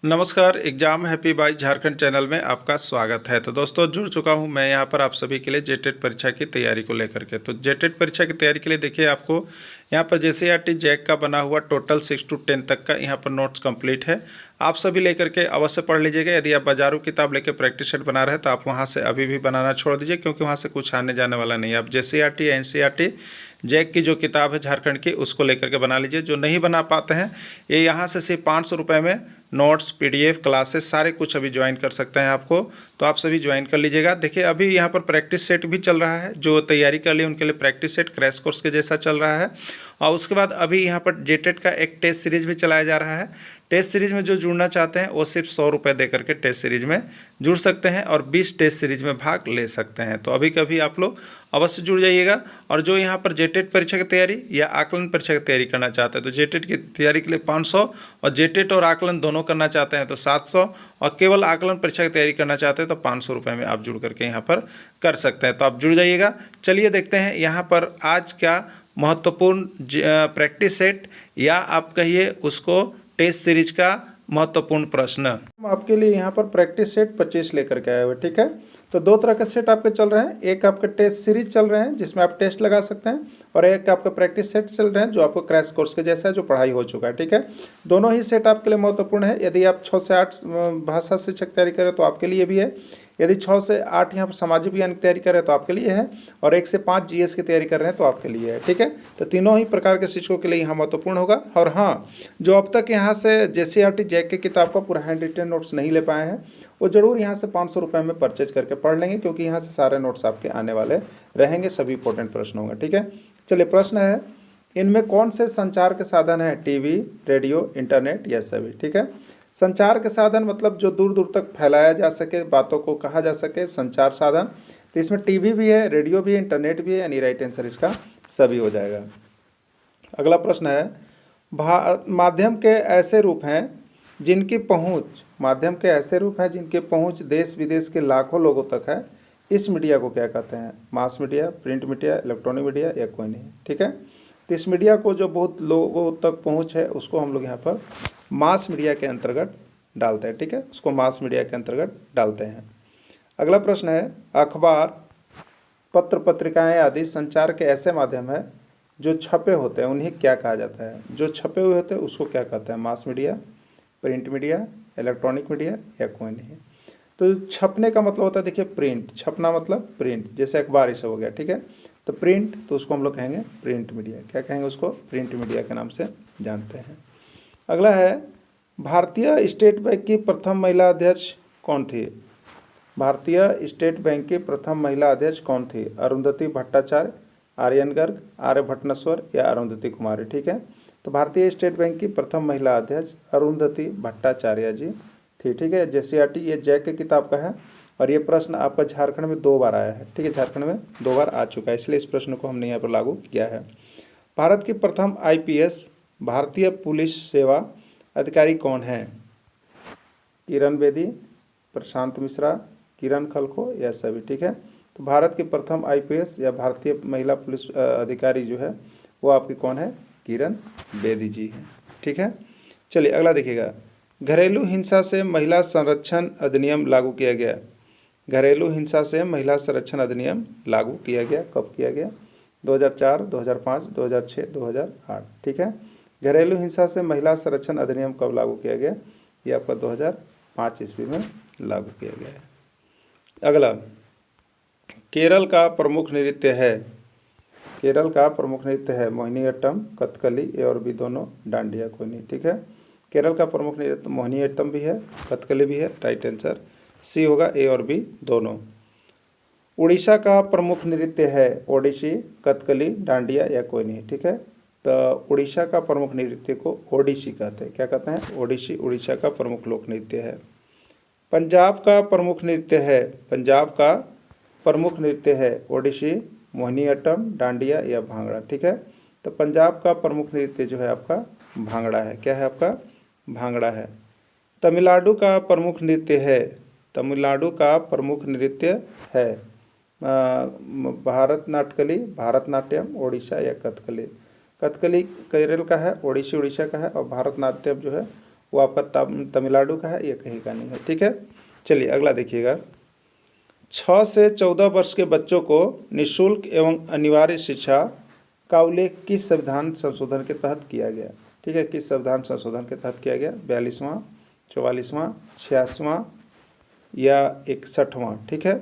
नमस्कार, exam happy by Jharkhand channel में आपका स्वागत है। तो दोस्तों जुड़ चुका हूं मैं यहां पर आप सभी के लिए जेटेट परीक्षा की तैयारी को लेकर के। तो जेटेट परीक्षा की तैयारी के लिए देखिए आपको यहां पर जेसीईआरटी जैक का बना हुआ टोटल 6 to 10 तक का यहां पर नोट्स कंप्लीट है। आप सभी लेकर के अवश्य पढ़ लीजिएगा। यदि आप बाजारू किताब लेकर प्रैक्टिस सेट बना रहे हैं तो आप वहाँ से अभी भी बनाना छोड़ दीजिए, क्योंकि वहाँ से कुछ आने जाने वाला नहीं है। आप जेसीईआरटी या एनसीईआरटी जैक की जो किताब है झारखंड की उसको लेकर के बना लीजिए। जो नहीं बना पाते हैं ये यहाँ से सिर्फ 500 रुपये में नोट्स, पीडीएफ, क्लासेस सारे कुछ अभी ज्वाइन कर सकते हैं आपको। तो आप सभी ज्वाइन कर लीजिएगा। देखिए अभी यहाँ पर प्रैक्टिस सेट भी चल रहा है, जो तैयारी कर लिए उनके लिए प्रैक्टिस सेट क्रैश कोर्स के जैसा चल रहा है। और उसके बाद अभी यहाँ पर जेटेट का एक टेस्ट सीरीज भी चलाया जा रहा है। टेस्ट सीरीज में जो जुड़ना चाहते हैं वो सिर्फ 100 रुपये दे करके टेस्ट सीरीज में जुड़ सकते हैं और 20 टेस्ट सीरीज में भाग ले सकते हैं। तो अभी कभी आप लोग अवश्य जुड़ जाइएगा। और जो यहाँ पर जेटेट परीक्षा की तैयारी या आकलन परीक्षा की तैयारी करना चाहते हैं तो जेटेट की तैयारी के लिए 500 और जेटेट और आकलन दोनों करना चाहते हैं तो 700 और केवल आकलन परीक्षा की तैयारी करना चाहते हैं तो 500 रुपये में आप जुड़ करके यहाँ पर कर सकते हैं। तो आप जुड़ जाइएगा। चलिए देखते हैं यहाँ पर आज क्या महत्वपूर्ण प्रैक्टिस सेट या आप कहिए उसको टेस्ट सीरीज का महत्वपूर्ण प्रश्न हम आपके लिए यहाँ पर प्रैक्टिस सेट 25 लेकर के आए हुए। ठीक है, तो दो तरह के सेट आपके चल रहे हैं। एक आपके टेस्ट सीरीज चल रहे हैं जिसमें आप टेस्ट लगा सकते हैं, और एक आपका प्रैक्टिस सेट चल रहे हैं जो आपको क्रैश कोर्स के जैसा है, जो पढ़ाई हो चुका है। ठीक है, दोनों ही सेट आपके लिए महत्वपूर्ण है। यदि आप 6 से 8 भाषा शिक्षक तैयारी करें तो आपके लिए भी है। यदि 6 से 8 यहाँ पर सामाजिक विज्ञान की तैयारी कर रहे हैं तो आपके लिए है, और 1 से 5 जीएस की तैयारी कर रहे हैं तो आपके लिए है। ठीक है, तो तीनों ही प्रकार के शिक्षकों के लिए यहाँ महत्वपूर्ण होगा। और हाँ, जो अब तक यहाँ से जेसीईआरटी जैक की किताब का पूरा हैंड रिटन नोट्स नहीं ले पाए हैं वो जरूर यहाँ से 500 रुपये में परचेज करके पढ़ लेंगे, क्योंकि यहाँ से सारे नोट्स आपके आने वाले रहेंगे, सभी इंपॉर्टेंट प्रश्न होंगे। ठीक है, चलिए प्रश्न है, इनमें कौन से संचार के साधन हैं? टीवी, रेडियो, इंटरनेट या सभी? ठीक है, संचार के साधन मतलब जो दूर दूर तक फैलाया जा सके, बातों को कहा जा सके, संचार साधन। तो इसमें टीवी भी है, रेडियो भी है, इंटरनेट भी है, यानी राइट आंसर इसका सभी हो जाएगा। अगला प्रश्न है, माध्यम के ऐसे रूप हैं जिनकी पहुंच माध्यम के ऐसे रूप हैं जिनकी पहुंच देश विदेश के लाखों लोगों तक है। इस मीडिया को क्या कहते हैं? Mass media, print media, electronic media या कोई नहीं? ठीक है, तो इस मीडिया को जो बहुत लोगों तक पहुंच है उसको हम लोग यहाँ पर मास मीडिया के अंतर्गत डालते हैं। ठीक है, उसको मास मीडिया के अंतर्गत डालते हैं। अगला प्रश्न है, अखबार, पत्र पत्रिकाएं आदि संचार के ऐसे माध्यम है जो छपे होते हैं, उन्हें क्या कहा जाता है? जो छपे हुए होते हैं उसको क्या कहते हैं? Mass media, print media, electronic media या कोई नहीं? तो छपने का मतलब होता है, देखिए प्रिंट, छपना मतलब प्रिंट, जैसे अखबार ये सब हो गया। ठीक है, तो प्रिंट, तो उसको हम लोग कहेंगे प्रिंट मीडिया। क्या कहेंगे उसको? प्रिंट मीडिया के नाम से जानते हैं। अगला है, भारतीय स्टेट बैंक की प्रथम महिला अध्यक्ष कौन थी? भारतीय स्टेट बैंक की प्रथम महिला अध्यक्ष कौन थी? अरुंधति भट्टाचार्य, आर्यन गर्ग, आर्य भट्टनस्वर या अरुंधति कुमारी? ठीक है, तो भारतीय स्टेट बैंक की प्रथम महिला अध्यक्ष अरुंधति भट्टाचार्य जी थी। ठीक है, जेसीईआरटी ये जैक की किताब का है और ये प्रश्न आपका झारखंड में 2 बार आया है। ठीक है, झारखंड में 2 बार आ चुका है, इसलिए इस प्रश्न को हमने यहाँ पर लागू किया है। भारत की प्रथम आईपीएस भारतीय पुलिस सेवा अधिकारी कौन है? किरण बेदी, प्रशांत मिश्रा, किरण खलखो या सभी? ठीक है, तो भारत की प्रथम आईपीएस या भारतीय महिला पुलिस अधिकारी जो है वो आपकी कौन है? किरण बेदी जी हैं। ठीक है, चलिए अगला देखिएगा, घरेलू हिंसा से महिला संरक्षण अधिनियम लागू किया गया। घरेलू हिंसा से महिला संरक्षण अधिनियम लागू किया गया, कब किया गया? 2004, 2005, 2006, 2008। ठीक है, घरेलू हिंसा से महिला संरक्षण अधिनियम कब लागू किया गया? ये आपका 2005 ईस्वी में लागू किया गया है। अगला, केरल का प्रमुख नृत्य है। केरल का प्रमुख नृत्य है मोहिनीअट्टम, कथकली, ए और बी दोनों, डांडिया कोई नहीं? ठीक है, केरल का प्रमुख नृत्य मोहिनीअट्टम भी है, कथकली भी है, राइट आंसर सी होगा, ए और बी दोनों। उड़ीसा का प्रमुख नृत्य है ओडिसी, कथकली, डांडिया या कोई नहीं? ठीक है, तो उड़ीसा का प्रमुख नृत्य को ओडिसी कहते हैं। क्या कहते हैं? ओडिसी उड़ीसा का प्रमुख लोक नृत्य है। पंजाब का प्रमुख नृत्य है, पंजाब का प्रमुख नृत्य है ओडिसी, मोहिनीअट्टम, डांडिया या भांगड़ा? ठीक है, तो पंजाब का प्रमुख नृत्य जो है आपका भांगड़ा है। क्या है आपका? भांगड़ा है। तमिलनाडु का प्रमुख नृत्य है, तमिलनाडु का प्रमुख नृत्य है भारतनाट्यम, भारतनाट्यम, ओडिशा या कथकली? कथकली केरल का है, ओडिसी उड़ीसा का है और भारतनाट्यम जो है वो आपका तमिलनाडु का है, ये कहीं का नहीं है, ठीक है। चलिए अगला देखिएगा। 6 से 14 वर्ष के बच्चों को निःशुल्क एवं अनिवार्य शिक्षा का उल्लेख किस संविधान संशोधन के तहत किया गया? ठीक है, किस संविधान संशोधन के तहत किया गया? 42वां, 44वां, 86वां या 61वां? ठीक है,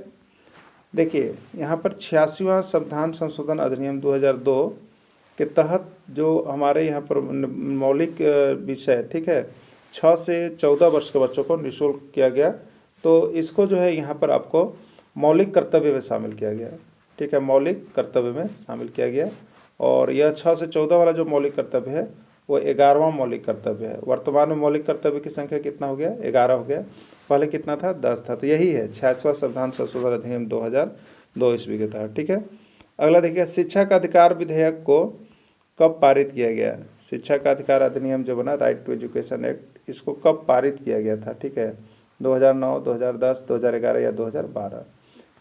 देखिए यहाँ पर 86वां संविधान संशोधन अधिनियम 2002 के तहत जो हमारे यहाँ पर मौलिक विषय, ठीक है, 6 से 14 वर्ष के बच्चों को निःशुल्क किया गया। तो इसको जो है यहाँ पर आपको मौलिक कर्तव्य में शामिल किया गया, ठीक है, मौलिक कर्तव्य में शामिल किया गया। और यह 6 से 14 वाला जो मौलिक कर्तव्य है वो 11वां मौलिक कर्तव्य है। वर्तमान में मौलिक कर्तव्य की संख्या कितना हो गया? 11 हो गया, पहले कितना था? 10 था। तो यही है 86वां संविधान संशोधन अधिनियम 2002 ईस्वी के तहत, ठीक है। अगला देखिए, शिक्षा का अधिकार विधेयक को कब पारित किया गया? शिक्षा का अधिकार अधिनियम जो बना, राइट टू एजुकेशन एक्ट, इसको कब पारित किया गया था? ठीक है, 2009, 2010, 2011 या 2012?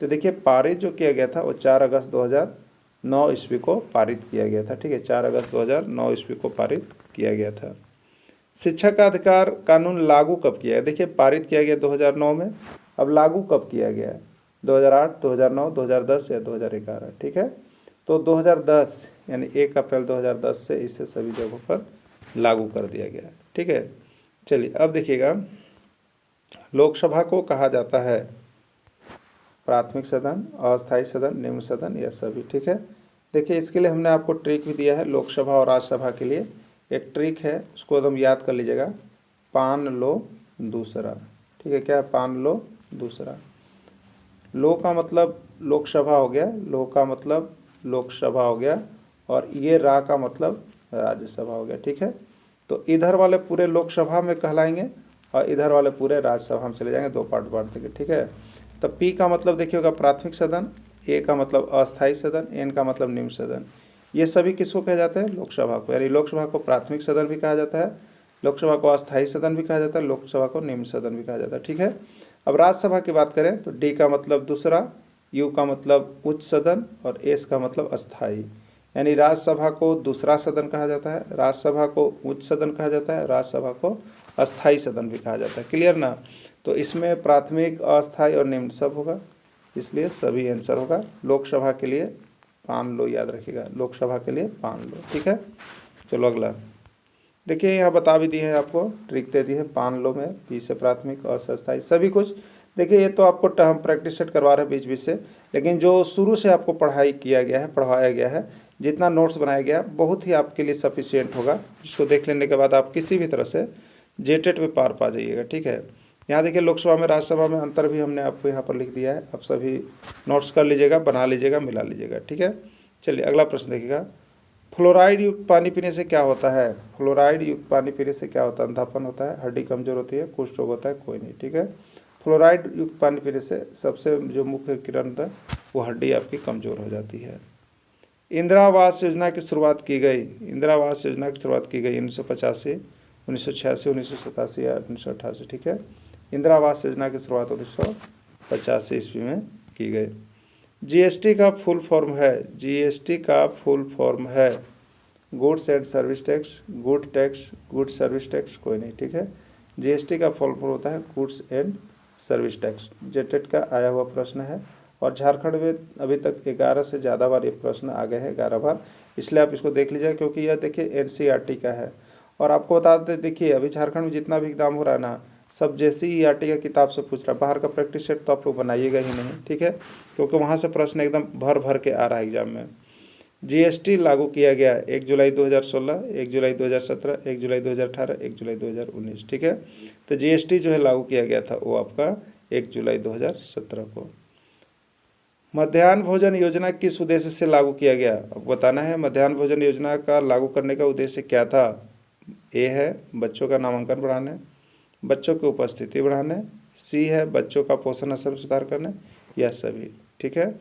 तो देखिए पारित जो किया गया था वो 4 अगस्त 2009 ईस्वी को पारित किया गया था, ठीक है, 4 अगस्त 2009 ईस्वी को पारित किया गया था। शिक्षा का अधिकार कानून लागू कब किया गया? देखिए पारित किया गया 2009 में, अब लागू कब किया गया? 2008, 2009, 2010 या 2011? ठीक है, तो 2010 यानी 1 अप्रैल 2010 से इसे सभी जगहों पर लागू कर दिया गया, ठीक है। चलिए अब देखिएगा, लोकसभा को कहा जाता है प्राथमिक सदन, अस्थायी सदन, निम्न सदन या सभी? ठीक है, देखिए इसके लिए हमने आपको ट्रिक भी दिया है। लोकसभा और राज्यसभा के लिए एक ट्रिक है, उसको एकदम याद कर लीजिएगा, पान लो दूसरा, ठीक है, क्या है? पान लो दूसरा। लो का मतलब लोकसभा हो गया, लो का मतलब लोकसभा हो गया, और ये रा का मतलब राज्यसभा हो गया, ठीक है। तो इधर वाले पूरे लोकसभा में कहलाएंगे और इधर वाले पूरे राज्यसभा में चले जाएंगे, 2 पार्ट बांट देंगे, ठीक है। तो पी का मतलब देखिएगा प्राथमिक सदन, ए का मतलब अस्थायी सदन, एन का मतलब निम्न सदन। ये सभी किसको कहे जाते हैं? लोकसभा को। यानी लोकसभा को प्राथमिक सदन भी कहा जाता है, लोकसभा को अस्थायी सदन भी कहा जाता है, लोकसभा को निम्न सदन भी कहा जाता है, ठीक है। अब राज्यसभा की बात करें तो डी का मतलब दूसरा, यू का मतलब उच्च सदन और एस का मतलब अस्थायी। यानी राज्यसभा को दूसरा सदन कहा जाता है, राज्यसभा को उच्च सदन कहा जाता है, राज्यसभा को अस्थायी सदन भी कहा जाता है। क्लियर ना? तो इसमें प्राथमिक, अस्थायी और निम्न सब होगा, इसलिए सभी आंसर होगा। लोकसभा के लिए पान लो, याद रखिएगा, लोकसभा के लिए पान लो, ठीक है। चलो अगला देखिए, यहाँ बता भी दिए हैं आपको, ट्रिक दे दी है, पान लो में पी से प्राथमिक, अ से अस्थायी, सभी कुछ। देखिए ये तो आपको हम प्रैक्टिस सेट करवा रहे हैं बीच बीच से, लेकिन जो शुरू से आपको पढ़ाई किया गया है, पढ़वाया गया है, जितना नोट्स बनाया गया बहुत ही आपके लिए सफिशिएंट होगा, जिसको देख लेने के बाद आप किसी भी तरह से जेटेट में पार पा जाइएगा, ठीक है। यहाँ देखिए लोकसभा में, राज्यसभा में अंतर भी हमने आपको यहाँ पर लिख दिया है, आप सभी नोट्स कर लीजिएगा, बना लीजिएगा, मिला लीजिएगा, ठीक है। चलिए अगला प्रश्न देखिएगा, फ्लोराइड युक्त पानी पीने से क्या होता है? फ्लोराइड युक्त पानी पीने से क्या होता है? अंधापन होता है, हड्डी कमजोर होती है, कुष्ठ रोग होता है, कोई नहीं, ठीक है। फ्लोराइड युक्त पानी पीने से सबसे जो मुख्य किरण होता है वो हड्डी आपकी कमज़ोर हो जाती है। इंदिरा आवास योजना की शुरुआत की गई, इंदिरा आवास योजना की शुरुआत की गई 1985, 1986, 1987 या 1988, ठीक है। इंदिरा आवास योजना की शुरुआत 1985 ईस्वी में की गई। जीएसटी का फुल फॉर्म है, जीएसटी का फुल फॉर्म है goods and service tax, good tax, good service tax, कोई नहीं, ठीक है। जीएसटी का फुल फॉर्म होता है goods and service tax. JTET का आया हुआ प्रश्न है, और झारखंड में अभी तक 11 से ज़्यादा बार ये प्रश्न आ गए हैं, 11 बार, इसलिए आप इसको देख लीजिए, क्योंकि यह देखिए एनसीईआरटी का है। और आपको बता दें, देखिए अभी झारखंड में जितना भी एग्जाम हो रहा है ना, सब जेसीईआरटी का किताब से पूछ रहा है, बाहर का प्रैक्टिस सेट तो आप लोग बनाइएगा ही नहीं, ठीक है, क्योंकि वहाँ से प्रश्न एकदम भर भर के आ रहा है एग्जाम में। जीएसटी लागू किया गया 1 जुलाई 2016, 1 जुलाई 2017, 1 जुलाई 2018, 1 जुलाई 2019, ठीक है। तो जीएसटी जो है लागू किया गया था वो आपका 1 जुलाई 2017 को। मध्याह्न भोजन योजना किस उद्देश्य से लागू किया गया? अब बताना है, मध्याह्न भोजन योजना का लागू करने का उद्देश्य क्या था? ए है बच्चों का नामांकन बढ़ाने, बच्चों की उपस्थिति बढ़ाने, सी है बच्चों का पोषण स्तर में सुधार करने, या सभी, ठीक है।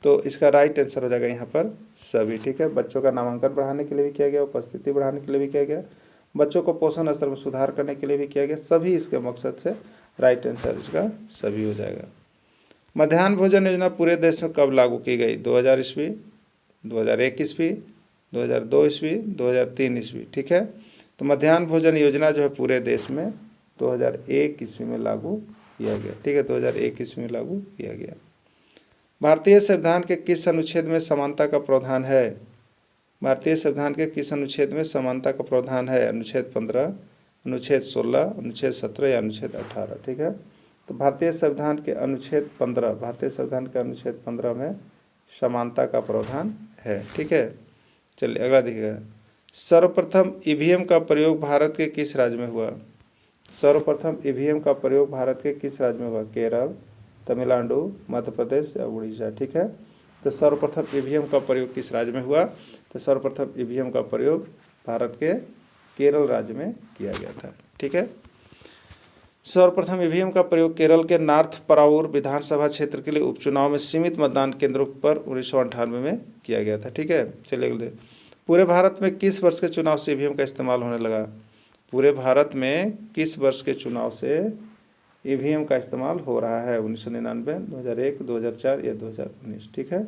तो इसका राइट आंसर हो जाएगा यहाँ पर सभी, ठीक है। बच्चों का नामांकन बढ़ाने के लिए भी किया गया, उपस्थिति बढ़ाने के लिए भी किया गया, बच्चों को पोषण स्तर में सुधार करने के लिए भी किया गया, सभी इसके मकसद से राइट आंसर इसका सभी हो जाएगा। मध्याह्न भोजन योजना पूरे देश में कब लागू की गई? 2000 ईस्वी, 2001 ईस्वी, 2002 ईस्वी, 2003 ईस्वी, ठीक है। तो मध्याह्न भोजन योजना जो है पूरे देश में 2001 ईस्वी में लागू किया गया। ठीक है, 2001 ईस्वी में लागू किया गया। भारतीय संविधान के किस अनुच्छेद में समानता का प्रावधान है? भारतीय संविधान के किस अनुच्छेद में समानता का प्रावधान है? अनुच्छेद 15, अनुच्छेद 16, अनुच्छेद 17 या अनुच्छेद 18। ठीक है, तो भारतीय संविधान के अनुच्छेद 15, भारतीय संविधान के अनुच्छेद 15 में समानता का प्रावधान है। ठीक है, चलिए अगला देखिएगा। सर्वप्रथम ईवीएम का प्रयोग भारत के किस राज्य में हुआ? सर्वप्रथम ईवीएम का प्रयोग भारत के किस राज्य में हुआ? केरल, तमिलनाडु, मध्य प्रदेश या उड़ीसा। ठीक है, तो सर्वप्रथम ईवीएम का प्रयोग किस राज्य में हुआ? तो सर्वप्रथम ईवीएम का प्रयोग भारत के केरल राज्य में किया गया था। ठीक है, सर्वप्रथम ईवीएम का प्रयोग केरल के नॉर्थ परावूर विधानसभा क्षेत्र के लिए उपचुनाव में सीमित मतदान केंद्रों पर 1998 में किया गया था। ठीक है, चलिए अगले। पूरे भारत में किस वर्ष के चुनाव से ईवीएम का इस्तेमाल होने लगा? पूरे भारत में किस वर्ष के चुनाव से ईवीएम का इस्तेमाल हो रहा है? 1999, 2001, 2004 या 2019। ठीक है,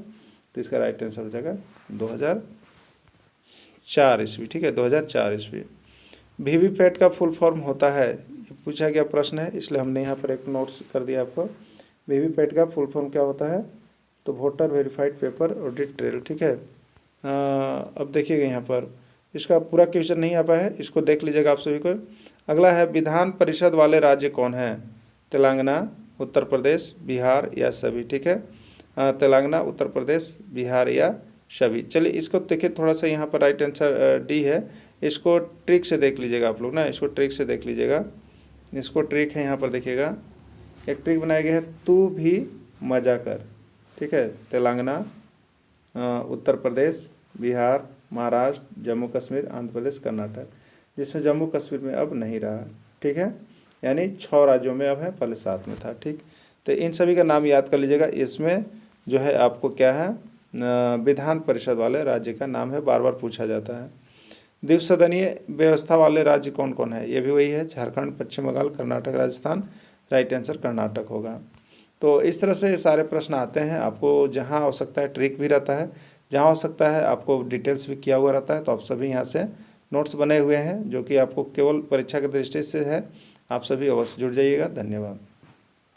तो इसका राइट आंसर हो जाएगा 2004 ईस्वी। ठीक है, 2004 ईस्वी। वीवीपैट का फुल फॉर्म होता है, पूछा गया प्रश्न है, इसलिए हमने यहाँ पर एक नोट्स कर दिया आपको। वीवीपैट का फुल फॉर्म क्या होता है? तो voter verified paper audit trail. ठीक है, अब देखिएगा यहाँ पर इसका पूरा क्वेश्चन नहीं आ पाया है, इसको देख लीजिएगा आप सभी को। अगला है विधान परिषद वाले राज्य कौन है? तेलंगाना, उत्तर प्रदेश, बिहार या सभी। ठीक है, तेलंगाना, उत्तर प्रदेश, बिहार या सभी। चलिए इसको देखिए, थोड़ा सा यहाँ पर राइट आंसर डी है। इसको ट्रिक से देख लीजिएगा आप लोग ना, इसको ट्रिक से देख लीजिएगा। इसको ट्रिक है यहाँ पर देखिएगा, एक ट्रिक बनाया गया है, तू भी मजा कर। ठीक है, तेलंगाना, उत्तर प्रदेश, बिहार, महाराष्ट्र, जम्मू कश्मीर, आंध्र प्रदेश, कर्नाटक, जिसमें जम्मू कश्मीर में अब नहीं रहा। ठीक है, यानी 6 राज्यों में अब है, पहले 7 में था। ठीक, तो इन सभी का नाम याद कर लीजिएगा। इसमें जो है आपको क्या है, विधान परिषद वाले राज्य का नाम है, बार बार पूछा जाता है। द्विसदनीय व्यवस्था वाले राज्य कौन कौन है? ये भी वही है, झारखंड, पश्चिम बंगाल, कर्नाटक, राजस्थान। राइट आंसर कर्नाटक होगा। तो इस तरह से सारे प्रश्न आते हैं, आपको जहाँ हो सकता है ट्रिक भी रहता है, जहाँ हो सकता है आपको डिटेल्स भी किया हुआ रहता है। तो आप सभी यहाँ से नोट्स बने हुए हैं जो कि आपको केवल परीक्षा की दृष्टि से है। आप सभी अवश्य जुड़ जाइएगा। धन्यवाद।